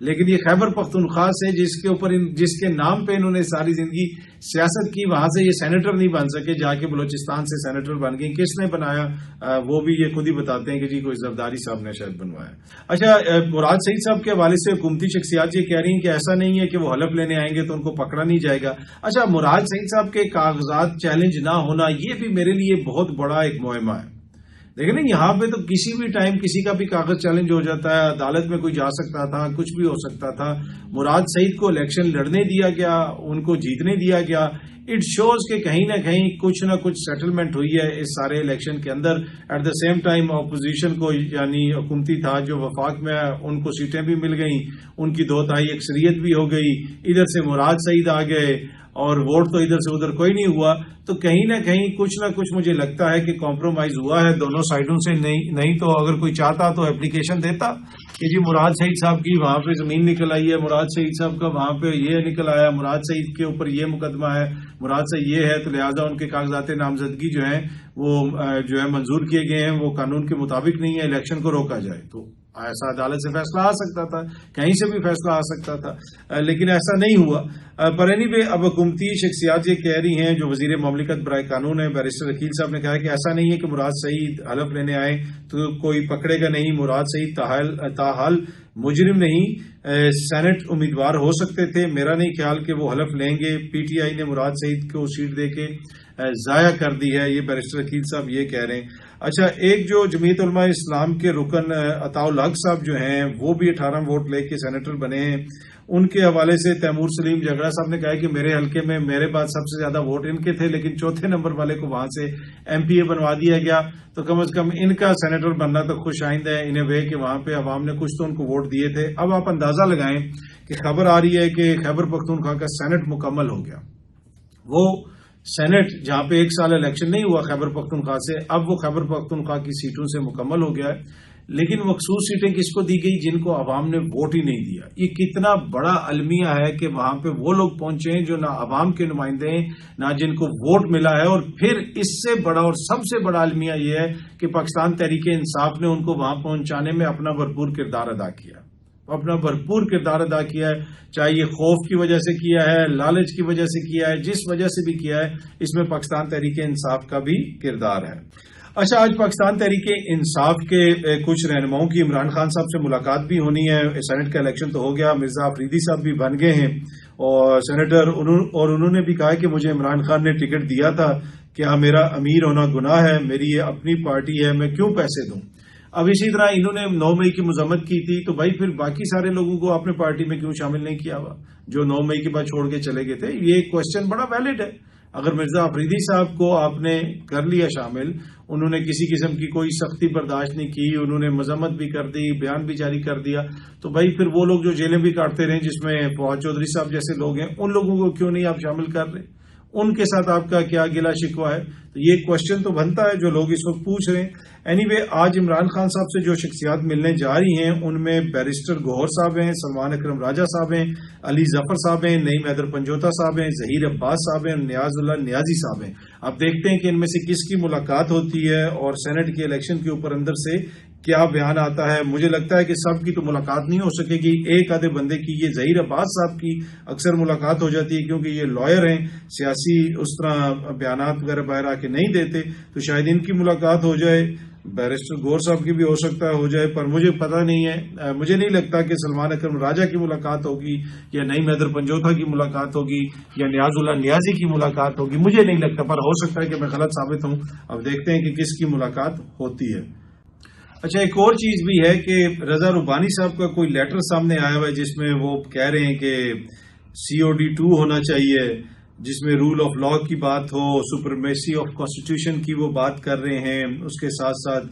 لیکن یہ خیبر پختونخوا سے جس کے نام پہ انہوں نے ساری زندگی سیاست کی، وہاں سے یہ سینیٹر نہیں بن سکے، جا کے بلوچستان سے سینیٹر بن گئے. کس نے بنایا وہ بھی یہ خود ہی بتاتے ہیں کہ جی کوئی زرداری صاحب نے شاید بنوایا. اچھا، مراد سعید صاحب کے حوالے سے حکومتی شخصیات یہ کہہ رہی ہیں کہ ایسا نہیں ہے کہ وہ حلف لینے آئیں گے تو ان کو پکڑا نہیں جائے گا. اچھا، مراد سعید صاحب کے کاغذات چیلنج نہ ہونا یہ بھی میرے لیے بہت بڑا ایک معمہ ہے. دیکھیں نا، یہاں پہ تو کسی بھی ٹائم کسی کا بھی کاغذ چیلنج ہو جاتا ہے، عدالت میں کوئی جا سکتا تھا، کچھ بھی ہو سکتا تھا. مراد سعید کو الیکشن لڑنے دیا گیا، ان کو جیتنے دیا گیا. اٹ شوز کہ کہیں نہ کہیں کچھ نہ کچھ سیٹلمنٹ ہوئی ہے اس سارے الیکشن کے اندر. At the same time opposition کو، یعنی حکومتی تھا جو وفاق میں، ان کو سیٹیں بھی مل گئیں، ان کی 2/3 اکثریت بھی ہو گئی. ادھر سے مراد سعید آ گئے اور ووٹ تو ادھر سے ادھر کوئی نہیں ہوا. تو کہیں نہ کہیں کچھ نہ کچھ مجھے لگتا ہے کہ کمپرومائز ہوا ہے دونوں سائڈوں سے. نہیں تو اگر کوئی چاہتا تو اپلیکیشن دیتا کہ جی مراد سعید صاحب کی وہاں پہ زمین نکل آئی ہے، مراد سعید صاحب کا وہاں پہ یہ نکل آیا، مراد سعید کے اوپر یہ مقدمہ ہے، مراد سعید یہ ہے، تو لہٰذا ان کے کاغذات نامزدگی جو ہیں وہ جو ہے منظور کیے گئے ہیں، وہ قانون کے مطابق نہیں ہے، الیکشن کو روکا جائے. تو ایسا عدالت سے فیصلہ آ سکتا تھا، کہیں سے بھی فیصلہ آ سکتا تھا، لیکن ایسا نہیں ہوا. پر اینی وے اب حکومتی شخصیات یہ کہہ رہی ہیں، جو وزیر مملکت برائے قانون ہے بیرسٹر عقیل صاحب نے کہا ہے کہ ایسا نہیں ہے کہ مراد سعید حلف لینے آئے تو کوئی پکڑے گا نہیں. مراد سعید تاحال مجرم نہیں، سینٹ امیدوار ہو سکتے تھے. میرا نہیں خیال کہ وہ حلف لیں گے. پی ٹی آئی نے مراد سعید کو سیٹ دے کے ضائع کر دی ہے، یہ بیرسٹر عقیل صاحب یہ کہہ رہے ہیں. اچھا، ایک جو جمعیت علماء اسلام کے رکن عطاء الحق صاحب جو ہیں وہ بھی 18 ووٹ لے کے سینیٹر بنے ہیں. ان کے حوالے سے تیمور سلیم جھگڑا صاحب نے کہا کہ میرے حلقے میں میرے بعد سب سے زیادہ ووٹ ان کے تھے، لیکن چوتھے نمبر والے کو وہاں سے ایم پی اے بنوا دیا گیا. تو کم از کم ان کا سینیٹر بننا تو خوش آئند ہے ان اے وے کہ وہاں پہ عوام نے کچھ تو ان کو ووٹ دیے تھے. اب آپ اندازہ لگائیں کہ خبر آ رہی ہے کہ خیبر پختونخوا کا سینٹ مکمل ہو گیا. وہ سینٹ جہاں پہ 1 سال الیکشن نہیں ہوا خیبر پختونخوا سے، اب وہ خیبر پختونخوا کی سیٹوں سے مکمل ہو گیا ہے. لیکن مخصوص سیٹیں کس کو دی گئی؟ جن کو عوام نے ووٹ ہی نہیں دیا. یہ کتنا بڑا المیہ ہے کہ وہاں پہ وہ لوگ پہنچے ہیں جو نہ عوام کے نمائندے ہیں، نہ جن کو ووٹ ملا ہے. اور پھر اس سے بڑا اور سب سے بڑا المیہ یہ ہے کہ پاکستان تحریک انصاف نے ان کو وہاں پہنچانے میں اپنا بھرپور کردار ادا کیا، ہے. چاہے یہ خوف کی وجہ سے کیا ہے، لالچ کی وجہ سے کیا ہے، جس وجہ سے بھی کیا ہے، اس میں پاکستان تحریک انصاف کا بھی کردار ہے. اچھا، آج پاکستان تحریک انصاف کے کچھ رہنماؤں کی عمران خان صاحب سے ملاقات بھی ہونی ہے. سینٹ کا الیکشن تو ہو گیا، مرزا افریدی صاحب بھی بن گئے ہیں اور سینیٹر، اور انہوں نے بھی کہا کہ مجھے عمران خان نے ٹکٹ دیا تھا، کیا میرا امیر ہونا گناہ ہے؟ میری یہ اپنی پارٹی ہے، میں کیوں پیسے دوں؟ اب اسی طرح انہوں نے 9 مئی کی مذمت کی تھی، تو بھائی پھر باقی سارے لوگوں کو آپ نے پارٹی میں کیوں شامل نہیں کیا ہوا جو 9 مئی کے بعد چھوڑ کے چلے گئے تھے؟ یہ کوشچن بڑا ویلڈ ہے. اگر مرزا افریدی صاحب کو آپ نے کر لیا شامل، انہوں نے کسی قسم کی کوئی سختی برداشت نہیں کی، انہوں نے مذمت بھی کر دی، بیان بھی جاری کر دیا، تو بھائی پھر وہ لوگ جو جیلیں بھی کاٹتے رہے جس میں فواد چودھری صاحب جیسے لوگ ہیں، ان لوگوں کو کیوں نہیں آپ شامل کر رہے؟ ان کے ساتھ آپ کا کیا گلا شکوہ ہے؟ تو یہ کوشچن تو بنتا ہے جو لوگ اس وقت پوچھ رہے ہیں. اینی وے آج عمران خان صاحب سے جو شخصیات ملنے جا رہی ہیں ان میں بیرسٹر گوہر صاحب ہیں، سلمان اکرم راجہ صاحب ہیں، علی ظفر صاحب ہیں، نعیم حیدر پنجوتا صاحب ہیں، ظہیر عباس صاحب ہیں، نیاز اللہ نیازی صاحب ہیں. اب دیکھتے ہیں کہ ان میں سے کس کی ملاقات ہوتی ہے اور سینٹ کے الیکشن کے اوپر اندر سے کیا بیان آتا ہے. مجھے لگتا ہے کہ سب کی تو ملاقات نہیں ہو سکے گی، ایک آدھے بندے کی، یہ ظہیر عباس صاحب کی اکثر ملاقات ہو جاتی ہے کیونکہ یہ لائر ہیں، سیاسی اس طرح بیانات وغیرہ باہر آ کے نہیں دیتے، تو شاید ان کی ملاقات ہو جائے. بیرسٹر گور صاحب کی بھی ہو سکتا ہے ہو جائے، پر مجھے پتہ نہیں ہے. مجھے نہیں لگتا کہ سلمان اکرم راجہ کی ملاقات ہوگی یا نعیم حیدر پنجوتا کی ملاقات ہوگی یا نیاز اللہ نیازی کی ملاقات ہوگی، مجھے نہیں لگتا، پر ہو سکتا ہے کہ میں غلط ثابت ہوں. اب دیکھتے ہیں کہ کس کی ملاقات ہوتی ہے. اچھا، ایک اور چیز بھی ہے کہ رضا ربانی صاحب کا کوئی لیٹر سامنے آیا ہوا ہے جس میں وہ کہہ رہے ہیں کہ COD 2 ہونا چاہیے، جس میں رول آف لا کی بات ہو، سپریمیسی آف کانسٹیٹیوشن کی وہ بات کر رہے ہیں، اس کے ساتھ ساتھ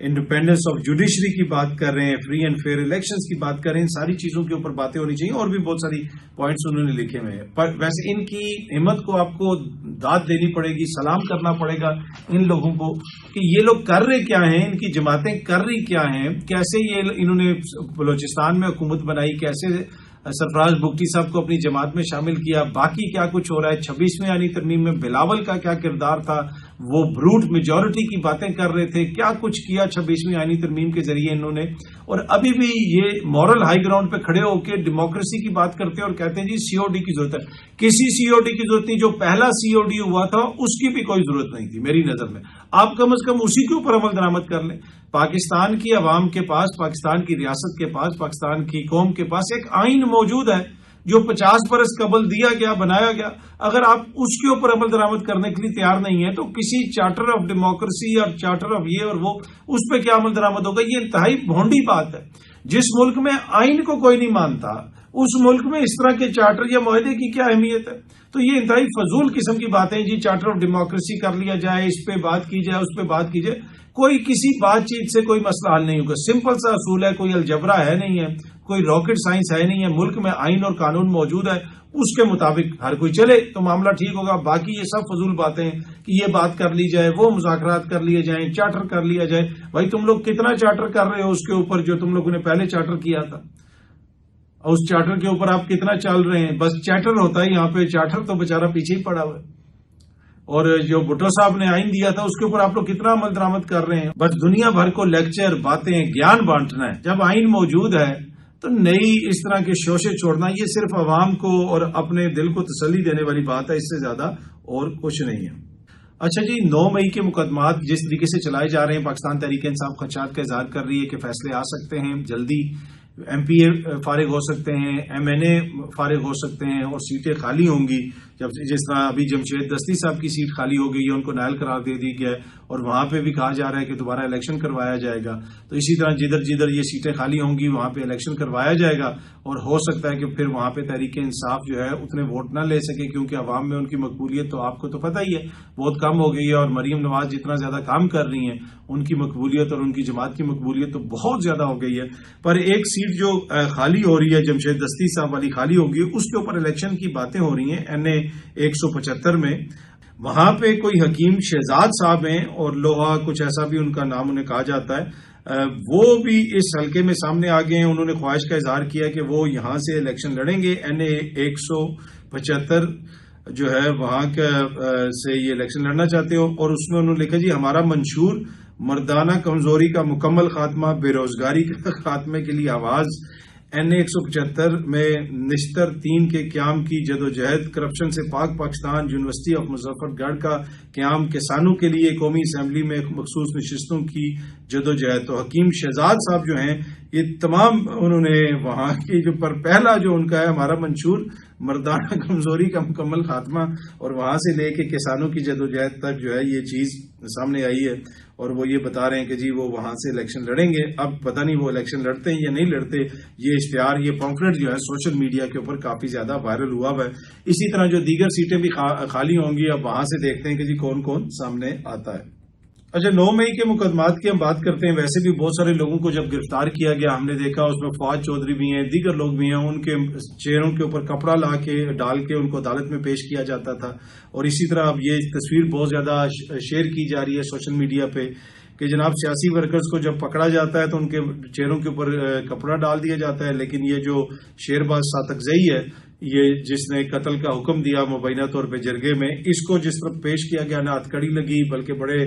انڈیپینڈنس آف جوڈیشری کی بات کر رہے ہیں، فری اینڈ فیئر الیکشنز کی بات کر رہے ہیں. ان ساری چیزوں کے اوپر باتیں ہونی چاہیے، اور بھی بہت ساری پوائنٹس انہوں نے لکھے ہوئے ہیں. پر ویسے ان کی ہمت کو آپ کو داد دینی پڑے گی، سلام کرنا پڑے گا ان لوگوں کو کہ یہ لوگ کر رہے کیا ہیں، ان کی جماعتیں کر رہی کیا ہیں، کیسے یہ انہوں نے بلوچستان میں حکومت بنائی، کیسے سرفراز بگٹی صاحب کو اپنی جماعت میں شامل کیا، باقی کیا کچھ ہو رہا ہے. 26ویں آئینی ترمیم میں بلاول کا کیا کردار تھا، وہ بروٹ میجورٹی کی باتیں کر رہے تھے، کیا کچھ کیا 26ویں آئینی ترمیم کے ذریعے انہوں نے، اور ابھی بھی یہ مورل ہائی گراؤنڈ پہ کھڑے ہو کے ڈیموکریسی کی بات کرتے ہیں اور کہتے ہیں جی سی او ڈی کی ضرورت ہے۔ کسی سی او ڈی کی ضرورت نہیں، جو پہلا سی او ڈی ہوا تھا اس کی بھی کوئی ضرورت نہیں تھی میری نظر میں۔ آپ کم از کم اسی کے اوپر عمل درآمد کر لیں۔ پاکستان کی عوام کے پاس، پاکستان کی ریاست کے پاس، پاکستان کی قوم کے پاس ایک آئین موجود ہے جو 50 برس قبل دیا گیا، بنایا گیا۔ اگر آپ اس کے اوپر عمل درآمد کرنے کے لیے تیار نہیں ہیں تو کسی چارٹر آف ڈیموکریسی اور چارٹر آف یہ اور وہ، اس پہ کیا عمل درآمد ہوگا؟ یہ انتہائی بھونڈی بات ہے۔ جس ملک میں آئین کو کوئی نہیں مانتا اس ملک میں اس طرح کے چارٹر یا معاہدے کی کیا اہمیت ہے؟ تو یہ انتہائی فضول قسم کی باتیں، جی چارٹر آف ڈیموکریسی کر لیا جائے، اس پہ بات کی جائے، اس پہ بات کی جائے، کوئی کسی بات چیت سے کوئی مسئلہ حل نہیں ہوگا۔ سمپل سا اصول ہے، کوئی الجبرا ہے نہیں ہے، کوئی راکٹ سائنس ہے نہیں ہے، ملک میں آئین اور قانون موجود ہے، اس کے مطابق ہر کوئی چلے تو معاملہ ٹھیک ہوگا۔ باقی یہ سب فضول باتیں کہ یہ بات کر لی جائے، وہ مذاکرات کر لیے جائیں، چارٹر کر لیا جائے۔ بھائی تم لوگ کتنا چارٹر کر رہے ہو اس کے اوپر جو تم لوگوں نے پہلے چارٹر کیا تھا، اور اس چارٹر کے اوپر آپ کتنا چل رہے ہیں؟ بس چارٹر ہوتا ہے یہاں پہ، چارٹر تو بیچارہ پیچھے ہی پڑا ہوا ہے۔ اور جو بھٹو صاحب نے آئین دیا تھا اس کے اوپر آپ لوگ کتنا عمل درآمد کر رہے ہیں؟ بس دنیا بھر کو لیکچر، باتیں، گیان بانٹنا ہے۔ جب آئین موجود ہے تو نئی اس طرح کے شوشے چھوڑنا یہ صرف عوام کو اور اپنے دل کو تسلی دینے والی بات ہے، اس سے زیادہ اور کچھ نہیں ہے۔ اچھا جی، 9 مئی کے مقدمات جس طریقے سے چلائے جا رہے ہیں، پاکستان تحریک انصاف خدشات کا اظہار کر رہی ہے کہ فیصلے آ سکتے ہیں جلدی، ایم پی اے فارغ ہو سکتے ہیں، ایم این اے فارغ ہو سکتے ہیں اور سیٹیں خالی ہوں گی۔ جس طرح ابھی جمشید دستی صاحب کی سیٹ خالی ہو گئی ہے، ان کو نائل قرار دے دی گیا ہے اور وہاں پہ بھی کہا جا رہا ہے کہ دوبارہ الیکشن کروایا جائے گا۔ تو اسی طرح جدھر جدھر یہ سیٹیں خالی ہوں گی وہاں پہ الیکشن کروایا جائے گا، اور ہو سکتا ہے کہ پھر وہاں پہ تحریک انصاف جو ہے اتنے ووٹ نہ لے سکے، کیونکہ عوام میں ان کی مقبولیت تو آپ کو تو پتہ ہی ہے بہت کم ہو گئی ہے، اور مریم نواز جتنا زیادہ کام کر رہی ہیں ان کی مقبولیت اور ان کی جماعت کی مقبولیت تو بہت زیادہ ہو گئی ہے۔ پر ایک سیٹ جو خالی ہو رہی ہے، جمشید دستی صاحب والی خالی ہوگی، اس کے اوپر الیکشن کی باتیں ہو رہی ہیں این اے 175 میں۔ وہاں پہ کوئی حکیم شہزاد صاحب ہیں اور لوہا کچھ ایسا بھی ان کا نام انہیں کہا جاتا ہے، وہ بھی اس حلقے میں سامنے آ گئے ہیں۔ انہوں نے خواہش کا اظہار کیا کہ وہ یہاں سے الیکشن لڑیں گے، این اے 175 جو ہے وہاں سے یہ الیکشن لڑنا چاہتے ہو، اور اس میں انہوں نے لکھا جی ہمارا منشور مردانہ کمزوری کا مکمل خاتمہ، بے روزگاری کے خاتمے کے لیے آواز، این اے 175 میں نشتر 3 کے قیام کی جدوجہد، کرپشن سے پاک پاکستان، یونیورسٹی آف مظفر گڑھ کا قیام، کسانوں کے لیے قومی اسمبلی میں مخصوص نشستوں کی جدوجہد۔ تو حکیم شہزاد صاحب جو ہیں یہ تمام انہوں نے وہاں کی جو پر پہلا جو ان کا ہے ہمارا منشور مردانہ کمزوری کا مکمل خاتمہ، اور وہاں سے لے کے کسانوں کی جدوجہد تک جو ہے یہ چیز سامنے آئی ہے، اور وہ یہ بتا رہے ہیں کہ جی وہ وہاں سے الیکشن لڑیں گے۔ اب پتہ نہیں وہ الیکشن لڑتے ہیں یا نہیں لڑتے، یہ اشتہار، یہ پمفلٹ جو ہے سوشل میڈیا کے اوپر کافی زیادہ وائرل ہوا ہے۔ اسی طرح جو دیگر سیٹیں بھی خالی ہوں گی، اب وہاں سے دیکھتے ہیں کہ جی کون کون سامنے آتا ہے۔ اچھا، 9 مئی کے مقدمات کی ہم بات کرتے ہیں۔ ویسے بھی بہت سارے لوگوں کو جب گرفتار کیا گیا ہم نے دیکھا، اس میں فواد چودھری بھی ہیں، دیگر لوگ بھی ہیں، ان کے چہروں کے اوپر کپڑا ڈال کے ان کو عدالت میں پیش کیا جاتا تھا، اور اسی طرح اب یہ تصویر بہت زیادہ شیئر کی جا رہی ہے سوشل میڈیا پہ کہ جناب سیاسی ورکرز کو جب پکڑا جاتا ہے تو ان کے چہروں کے اوپر کپڑا ڈال دیا جاتا ہے، لیکن یہ جو شیرباز صادقزئی ہے، یہ جس نے قتل کا حکم دیا مبینہ طور پہ جرگے میں، اس کو جس طرح پیش کیا گیا نہ ہتھکڑی لگی بلکہ بڑے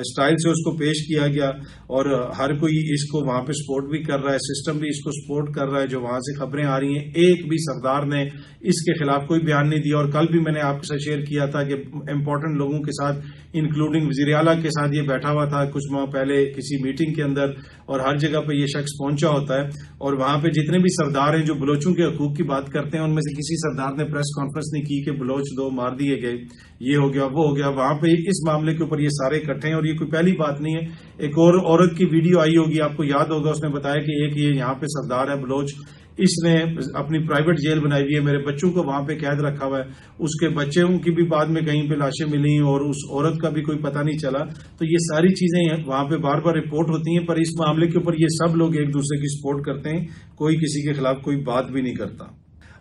سٹائل سے اس کو پیش کیا گیا، اور ہر کوئی اس کو وہاں پہ سپورٹ بھی کر رہا ہے، سسٹم بھی اس کو سپورٹ کر رہا ہے۔ جو وہاں سے خبریں آ رہی ہیں، ایک بھی سردار نے اس کے خلاف کوئی بیان نہیں دیا، اور کل بھی میں نے آپ کے ساتھ شیئر کیا تھا کہ امپورٹنٹ لوگوں کے ساتھ انکلوڈنگ وزیر اعلیٰ کے ساتھ یہ بیٹھا ہوا تھا کچھ ماہ پہلے کسی میٹنگ کے اندر، اور ہر جگہ پہ یہ شخص پہنچا ہوتا ہے، اور وہاں پہ جتنے بھی سردار ہیں جو بلوچوں کے حقوق کی بات کرتے ہیں، ان میں سے کسی سردار نے پریس کانفرنس نہیں کی کہ بلوچ 2 مار دیے گئے، یہ ہو گیا وہ ہو گیا۔ وہاں پہ اس معاملے کے اوپر یہ سارے اکٹھے ہیں، اور یہ کوئی پہلی بات نہیں ہے۔ ایک اور عورت کی ویڈیو آئی ہوگی، آپ کو یاد ہوگا، اس نے بتایا کہ ایک یہ یہاں پہ سردار ہے بلوچ، اس نے اپنی پرائیویٹ جیل بنائی ہوئی ہے، میرے بچوں کو وہاں پہ قید رکھا ہوا ہے، اس کے بچوں کی بھی بعد میں کہیں پہ لاشیں ملی اور اس عورت کا بھی کوئی پتہ نہیں چلا۔ تو یہ ساری چیزیں وہاں پہ بار بار رپورٹ ہوتی ہیں، پر اس معاملے کے اوپر یہ سب لوگ ایک دوسرے کی سپورٹ کرتے ہیں، کوئی کسی کے خلاف کوئی بات بھی نہیں کرتا۔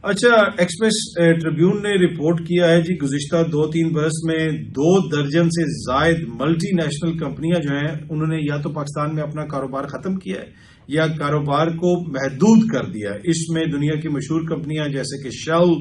اچھا، ایکسپریس ٹریبیون نے رپورٹ کیا ہے جی گزشتہ 2-3 برس میں 2 درجن سے زائد ملٹی نیشنل کمپنیاں جو ہیں انہوں نے یا تو پاکستان میں اپنا کاروبار ختم کیا ہے یا کاروبار کو محدود کر دیا ہے۔ اس میں دنیا کی مشہور کمپنیاں جیسے کہ شیل،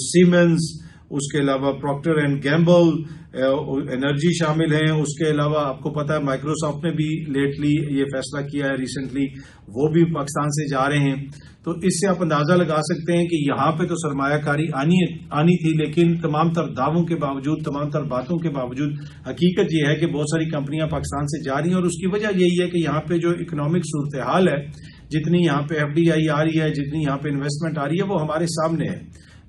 سیمنز اس کے علاوہ پروکٹر اینڈ گیمبل انرجی شامل ہیں. اس کے علاوہ آپ کو پتا ہے مائکروسافٹ نے بھی لیٹلی یہ فیصلہ کیا ہے ریسنٹلی، وہ بھی پاکستان سے جا رہے ہیں. تو اس سے آپ اندازہ لگا سکتے ہیں کہ یہاں پہ تو سرمایہ کاری آنی تھی، لیکن تمام تر دعووں کے باوجود، تمام تر باتوں کے باوجود حقیقت یہ ہے کہ بہت ساری کمپنیاں پاکستان سے جا رہی ہیں. اور اس کی وجہ یہی ہے کہ یہاں پہ جو اکنامک صورتحال ہے، جتنی یہاں پہ FDI آ رہی ہے، جتنی یہاں پہ انویسٹمنٹ آ رہی ہے، وہ ہمارے سامنے ہے.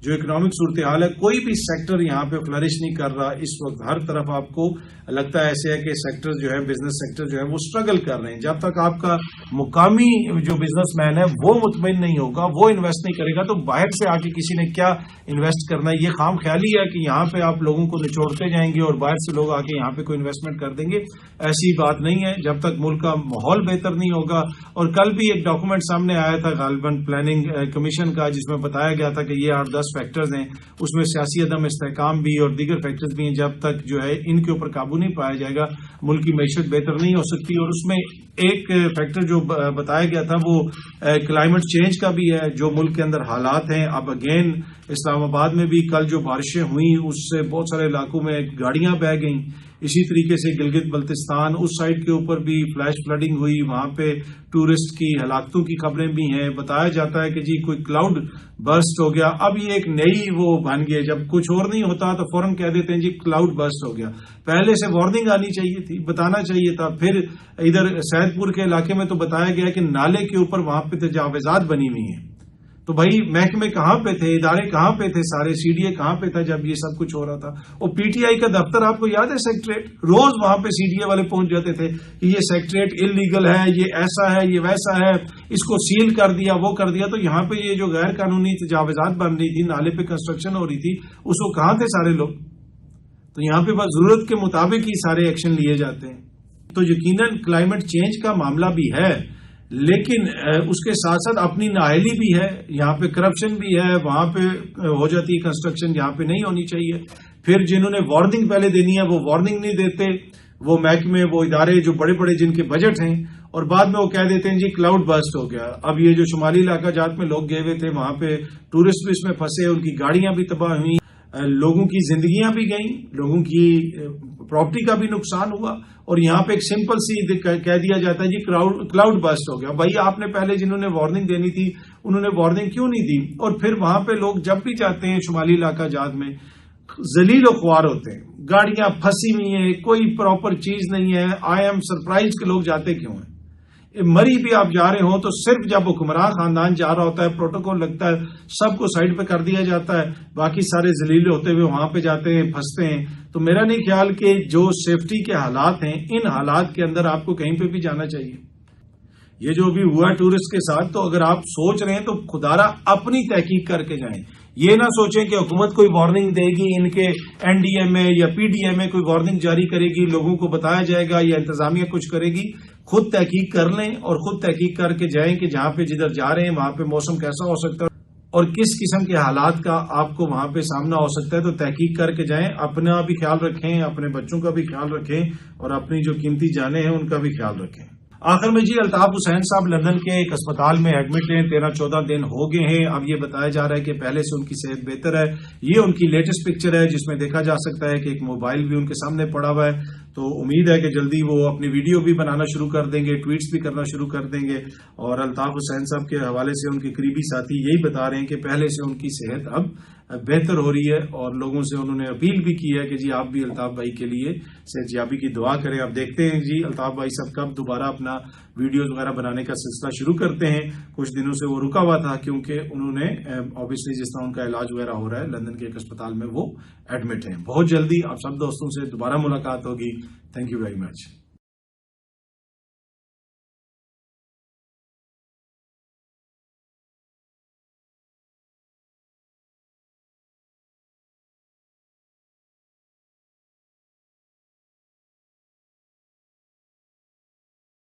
جو اکنامک صورتحال ہے، کوئی بھی سیکٹر یہاں پہ فلرش نہیں کر رہا اس وقت. ہر طرف آپ کو لگتا ہے ایسے ہے کہ سیکٹر جو ہے، بزنس سیکٹر جو ہے وہ اسٹرگل کر رہے ہیں. جب تک آپ کا مقامی جو بزنس مین ہے وہ مطمئن نہیں ہوگا، وہ انویسٹ نہیں کرے گا، تو باہر سے آ کے کسی نے کیا انویسٹ کرنا ہے. یہ خام خیالی ہے کہ یہاں پہ آپ لوگوں کو نچوڑتے جائیں گے اور باہر سے لوگ آ کے یہاں پہ کوئی انویسٹمنٹ کر دیں گے. ایسی بات نہیں ہے جب تک ملک کا ماحول بہتر نہیں ہوگا. اور کل بھی ایک ڈاکومنٹ سامنے آیا تھا غالباً پلاننگ کمیشن کا، جس میں بتایا گیا تھا کہ یہ 8-10 فیکٹرز ہیں، اس میں سیاسی عدم استحکام بھی اور دیگر فیکٹرز بھی ہیں. جب تک جو ہے ان کے اوپر قابو نہیں پایا جائے گا، ملک کی معیشت بہتر نہیں ہو سکتی. اور اس میں ایک فیکٹر جو بتایا گیا تھا وہ کلائمیٹ چینج کا بھی ہے، جو ملک کے اندر حالات ہیں. اب اگین اسلام آباد میں بھی کل جو بارشیں ہوئیں اس سے بہت سارے علاقوں میں گاڑیاں بہہ گئیں. اسی طریقے سے گلگت بلتستان اس سائڈ کے اوپر بھی فلیش فلڈنگ ہوئی، وہاں پہ ٹورسٹ کی ہلاکتوں کی خبریں بھی ہیں. بتایا جاتا ہے کہ جی کوئی کلاؤڈ برسٹ ہو گیا. اب یہ ایک نئی وہ بن گئی، جب کچھ اور نہیں ہوتا تو فوراً کہہ دیتے ہیں جی کلاؤڈ برسٹ ہو گیا. پہلے سے وارننگ آنی چاہیے تھی، بتانا چاہیے تھا. پھر ادھر سید پور کے علاقے میں تو بتایا گیا کہ نالے کے اوپر وہاں پہ تجاوزات بنی ہوئی ہیں. تو بھائی محکمے کہاں پہ تھے، ادارے کہاں پہ تھے، سارے CDA کہاں پہ تھا جب یہ سب کچھ ہو رہا تھا. اور PTI کا دفتر آپ کو یاد ہے سیکٹریٹ، روز وہاں پہ CDA والے پہنچ جاتے تھے کہ یہ سیکٹریٹ انلیگل ہے، یہ ایسا ہے، یہ ویسا ہے، اس کو سیل کر دیا، وہ کر دیا. تو یہاں پہ یہ جو غیر قانونی تجاوزات بن رہی تھی، نالے پہ کنسٹرکشن ہو رہی تھی، اس کو کہاں تھے سارے لوگ. تو یہاں پہ بس ضرورت کے مطابق ہی سارے ایکشن لیے جاتے ہیں. تو یقیناً کلائمیٹ چینج کا معاملہ بھی ہے، لیکن اس کے ساتھ ساتھ اپنی نااہلی بھی ہے. یہاں پہ کرپشن بھی ہے، وہاں پہ ہو جاتی ہے کنسٹرکشن جہاں پہ نہیں ہونی چاہیے. پھر جنہوں نے وارننگ پہلے دینی ہے وہ وارننگ نہیں دیتے، وہ محکمے، وہ ادارے جو بڑے بڑے جن کے بجٹ ہیں، اور بعد میں وہ کہہ دیتے ہیں جی کلاؤڈ برسٹ ہو گیا. اب یہ جو شمالی علاقہ جات میں لوگ گئے ہوئے تھے، وہاں پہ ٹورسٹ بھی اس میں پھنسے، ان کی گاڑیاں بھی تباہ ہوئیں، لوگوں کی زندگیاں بھی گئیں، لوگوں کی پراپرٹی کا بھی نقصان ہوا. اور یہاں پہ ایک سمپل سی کہہ دیا جاتا ہے جی کلاؤڈ برسٹ ہو گیا. بھائی آپ نے پہلے جنہوں نے وارننگ دینی تھی انہوں نے وارننگ کیوں نہیں دی؟ اور پھر وہاں پہ لوگ جب بھی جاتے ہیں شمالی علاقہ جات میں ذلیل و خوار ہوتے ہیں، گاڑیاں پھنسی ہوئی ہیں، کوئی پراپر چیز نہیں ہے. آئی ایم سرپرائز کہ لوگ جاتے کیوں ہیں. مری بھی آپ جا رہے ہوں تو صرف جب حکمراں خاندان جا رہا ہوتا ہے، پروٹوکول لگتا ہے، سب کو سائڈ پہ کر دیا جاتا ہے، باقی سارے ذلیل ہوتے ہوئے وہاں پہ جاتے ہیں، پھنستے ہیں. تو میرا نہیں خیال کہ جو سیفٹی کے حالات ہیں، ان حالات کے اندر آپ کو کہیں پہ بھی جانا چاہیے. یہ جو بھی ہوا ٹورسٹ کے ساتھ، تو اگر آپ سوچ رہے ہیں تو خدارہ اپنی تحقیق کر کے جائیں. یہ نہ سوچیں کہ حکومت کوئی وارننگ دے گی، ان کے NDA میں یا PDA میں کوئی وارننگ جاری کرے گی، لوگوں کو بتایا جائے گا یا انتظامیہ کچھ کرے گی. خود تحقیق کر لیں اور خود تحقیق کر کے جائیں کہ جہاں پہ جدھر جا رہے ہیں وہاں پہ موسم کیسا ہو سکتا ہے اور کس قسم کے حالات کا آپ کو وہاں پہ سامنا ہو سکتا ہے. تو تحقیق کر کے جائیں، اپنا بھی خیال رکھیں، اپنے بچوں کا بھی خیال رکھیں، اور اپنی جو قیمتی جانیں ہیں ان کا بھی خیال رکھیں. آخر میں جی الطاف حسین صاحب لندن کے ایک اسپتال میں ایڈمٹ ہیں، 13-14 دن ہو گئے ہیں. اب یہ بتایا جا رہا ہے کہ پہلے سے ان کی صحت بہتر ہے. یہ ان کی لیٹسٹ پکچر ہے جس میں دیکھا جا سکتا ہے کہ ایک موبائل بھی ان کے سامنے پڑا ہوا ہے. تو امید ہے کہ جلدی وہ اپنی ویڈیو بھی بنانا شروع کر دیں گے، ٹویٹس بھی کرنا شروع کر دیں گے. اور الطاف حسین صاحب کے حوالے سے ان کے قریبی ساتھی یہی بتا رہے ہیں کہ پہلے سے ان کی صحت اب بہتر ہو رہی ہے، اور لوگوں سے انہوں نے اپیل بھی کی ہے کہ جی آپ بھی الطاف بھائی کے لیے صحت یابی کی دعا کریں. اب دیکھتے ہیں جی الطاف بھائی صاحب کب دوبارہ اپنا ویڈیوز وغیرہ بنانے کا سلسلہ شروع کرتے ہیں. کچھ دنوں سے وہ رکا ہوا تھا کیونکہ انہوں نے اوبیسلی جس طرح ان کا علاج وغیرہ ہو رہا ہے لندن کے ایک اسپتال میں وہ ایڈمٹ ہیں. بہت جلدی آپ سب دوستوں سے دوبارہ ملاقات ہوگی. Thank you very much.